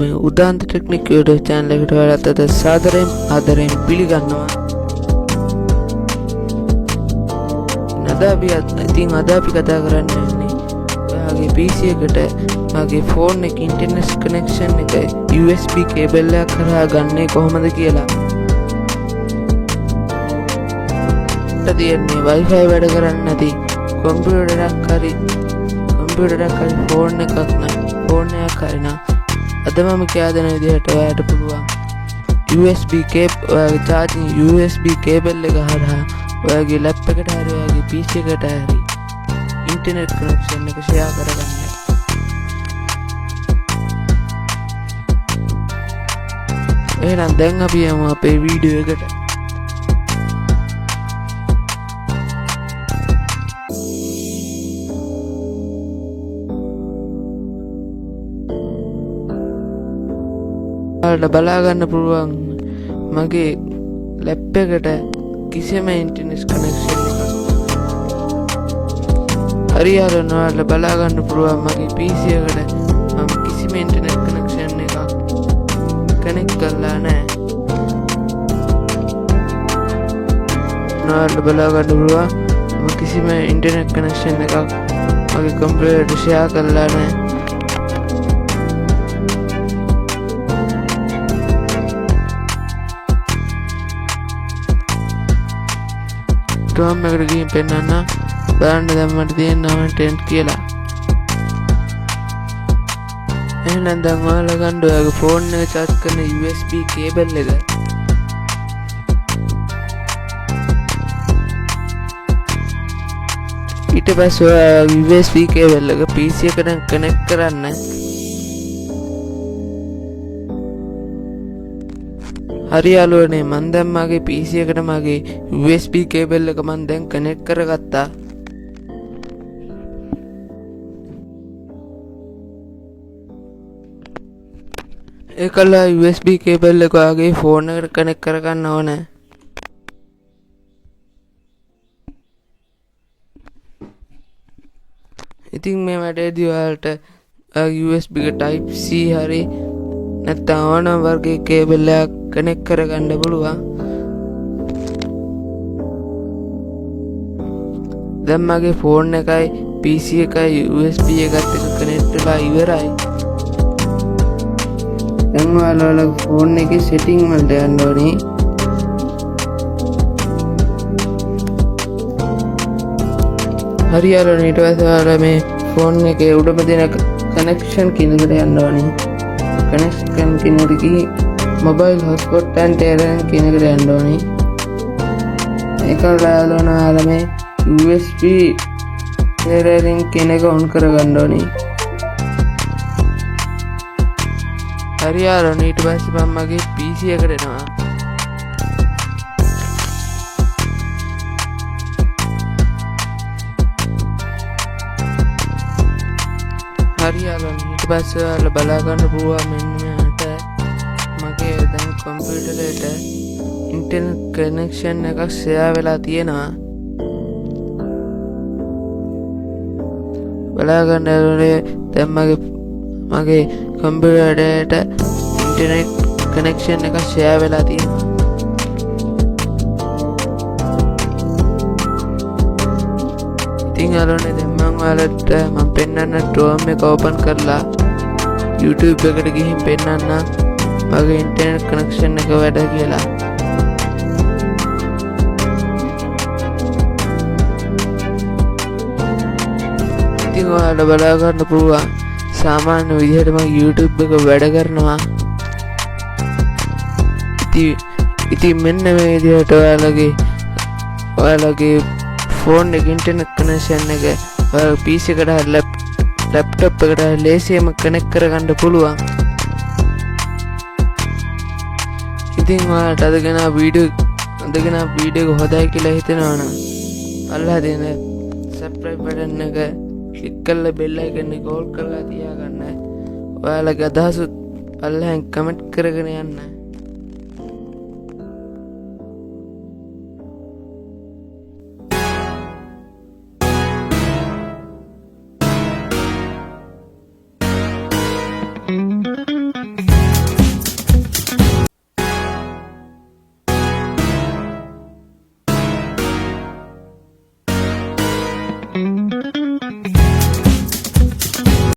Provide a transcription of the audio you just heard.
මේ උදාන්ත technique YouTube channel එකට ඔයාලට අද සාදරයෙන් ආදරයෙන් පිළිගන්නවා. අද අපි කතා කරන්නේ ඔයාගේ PC එකට ඔයාගේ ෆෝන් එකේ ඉන්ටර්නෙට් කනෙක්ෂන් එක USB කේබල් එකක් කරා ගන්නේ කොහොමද කියලා. තියෙන්නේ Wi-Fi වැඩ කරන්නේ නැති කම්පියුටරයක් හරි ෆෝන් එකක් හරි අද මම කියා දෙන විදිහට ඔයාලට පුළුවන් USB කේබල් එක හරහා ඔයාගේ ලැප් එකට හරි ඔයාගේ PC එකට හරි ඉන්ටර්නෙට් කනෙක්ෂන් එක ෂෙයා කරගන්න. එහෙනම් දැන් අපි යමු අපේ වීඩියෝ එකට. ඔයාලට බලා ගන්න පුළුවන් මගේ ලැප් එකට කිසිම ඉන්ටර්නෙට් කනෙක්ෂන් එකක් හරියට ඔයාලට බලා ගන්න පුළුවන් මගේ PC එකට මම කිසිම ඉන්ටර්නෙට් කනෙක්ෂන් එකක් කනෙක්ට් කරලා නැහැ. ඔයාලට බලා ගන්න පුළුවන් මම කිසිම ඉන්ටර්නෙට් කනෙක්ෂන් එකක් මගේ කම්පියුටරයට ෂෙයා කරලා නැහැ. ටෝම් එකට ගිහින් පෙන්නන්න බලන්න දැන් මට තියෙන නම ටෙන්ට් කියලා. එහෙනම් දැන් ඔයාලා ගන්න ඔයාගේ ෆෝන් එක charge කරන USB කේබල් එක ඊට පස්සේ ඔයා USB කේබල් එක PC එකට කනෙක්ට් කරන්න. හරි යාළුවනේ මම දැන් මගේ PC එකට මගේ USB කේබල් එක මම දැන් කනෙක්ට් කරගත්තා. ඒකලා USB කේබල් එක ඔයාගේ ෆෝන් එකට කනෙක්ට් කරගන්න ඕනේ. ඉතින් මේ වැඩේදී ඔයාලට USB එක type C හරි නැත්නම් ඕනම වර්ගයේ කේබල් එකක් කනෙක්ට් කරගන්න පුළුවන්. දැන් මගේ ෆෝන් එකයි PC එකයි USB එකත් එක්ක කනෙක්ට් වෙලා ඉවරයි. දැන් ඔයාලා ෆෝන් එකේ setting වලට යන්න ඕනේ. හරියට ඊට පස්සේ ඔයාලා මේ ෆෝන් එකේ උඩම දෙන කනෙක්ෂන් කියන එකට යන්න ඕනේ. කනෙක්ෂන් කියන එකට ගිහින් mobile hotspot and terrain කියන එකට යන්න ඕනේ. ඒකල ඔයාලා මේ USB terrain කියන එක on කරගන්න ඕනේ. හරියට ඊට පස්සේ මම මගේ PC එකට එනවා. හරියට ඊට පස්සේ ඔයාලා බලා ගන්න පුළුවන් මෙන්න මෙයාට මගේ දැන් කම්පියුටරේට ඉන්ටර්නෙට් කනෙක්ෂන් එකක් ෂෙයා වෙලා තියෙනවා. බලා ගන්න ඕනේ දැන් මගේ කම්පියුටරේට ඉන්ටර්නෙට් කනෙක්ෂන් එකක් ෂෙයා වෙලා තියෙනවා. ඉතින් යාළුවනේ දැන් මම ඔයාලට පෙන්නන්න ටෝම් එක ඕපන් කරලා YouTube එකට ගිහින් පෙන්නන්න මගේ ඉන්ටර්නෙට් කනෙක්ෂන් එක වැඩ කියලා. ඉතින් ඔයාලට බලා ගන්න පුළුවන් සාමාන්‍ය විදිහට මම YouTube එක වැඩ කරනවා. ඉතින් මෙන්න මේ විදිහට ඔයාලගේ ෆෝන් එක ඉන්ටර්නෙට් කනෙක්ෂන් එක ඔයාලගේ PC එකට හරි ලැප්ටොප් එකට හරි ලේසියෙන්ම කනෙක්ට් කරගන්න පුළුවන්. ඉතින් ඔයාලට අදගෙන වීඩියෝ එක හොඳයි කියලා හිතෙනවා නම් අල්ලලා දෙන subscribe button එක ක්ලික් කරලා bell icon එක ඕල් කරලා තියාගන්න. ඔයාලගේ අදහස් අල්ලෙන් කමෙන්ට් කරගෙන යන්න.